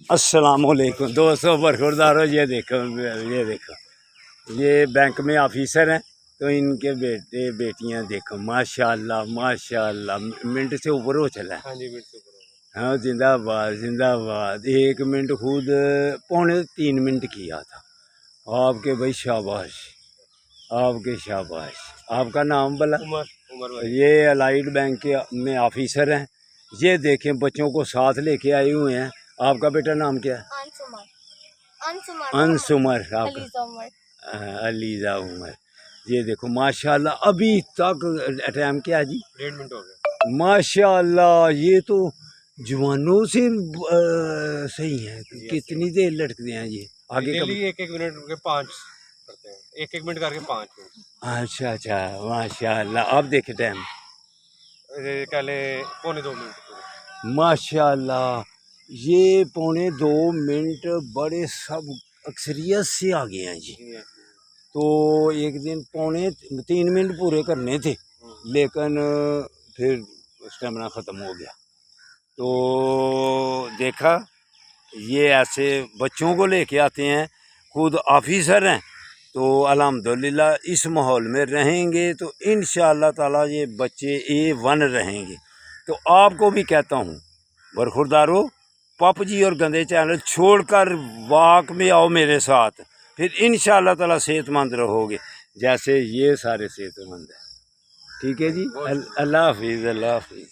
السلام علیکم دوستوں، برخوردارو، یہ دیکھو یہ بینک میں آفیسر ہیں، تو ان کے بیٹے بیٹیاں دیکھو ماشاءاللہ ماشاءاللہ، منٹ سے اوپر ہو چلا ہے۔ ہاں جی، منٹ سے اوپر ہو گیا۔ ہاں، زندہ باد زندہ باد۔ 1 منٹ خود 2.75 منٹ کیا تھا۔ آپ کے بھائی شاباش، آپ کے شاباش۔ آپ کا نام بلا؟ عمر بھائی۔ یہ الائڈ بینک کے میں آفیسر ہیں۔ یہ دیکھیں بچوں کو ساتھ لے کے آئے ہوئے ہیں۔ آپ کا بیٹا نام کیا ہے؟ انسمر۔ آپ کا علیزہ عمر۔ یہ دیکھو ماشاءاللہ، ابھی تک ٹائم کیا جی؟ 1.5 منٹ ہو گیا۔ ماشاءاللہ، یہ تو جوانوں سے صحیح ہے۔ کتنی دیر لٹکتے ہیں یہ آگے؟ ڈیلی 1 منٹ کے 5 کرتے ہیں، 1 منٹ کر کے 5 منٹ۔ اچھا اچھا، ماشاءاللہ۔ آپ دیکھیں ٹائم، کہہ لیں 2.25 منٹ۔ ماشاءاللہ، یہ 2.25 منٹ بڑے سب اکثریت سے آگے ہیں جی۔ تو ایک دن 3 منٹ پورے کرنے تھے، لیکن پھر اسٹیمنا ختم ہو گیا۔ تو دیکھا، یہ ایسے بچوں کو لے کے آتے ہیں، خود آفیسر ہیں، تو الحمدللہ اس ماحول میں رہیں گے تو انشاءاللہ تعالیٰ یہ بچے A1 رہیں گے۔ تو آپ کو بھی کہتا ہوں برخوردارو، پپ جی اور گندے چینل چھوڑ کر واک میں آؤ میرے ساتھ، پھر انشاءاللہ تعالیٰ صحت مند رہو گے جیسے یہ سارے صحت مند ہیں۔ ٹھیک ہے جی، اللہ حافظ، اللہ حافظ۔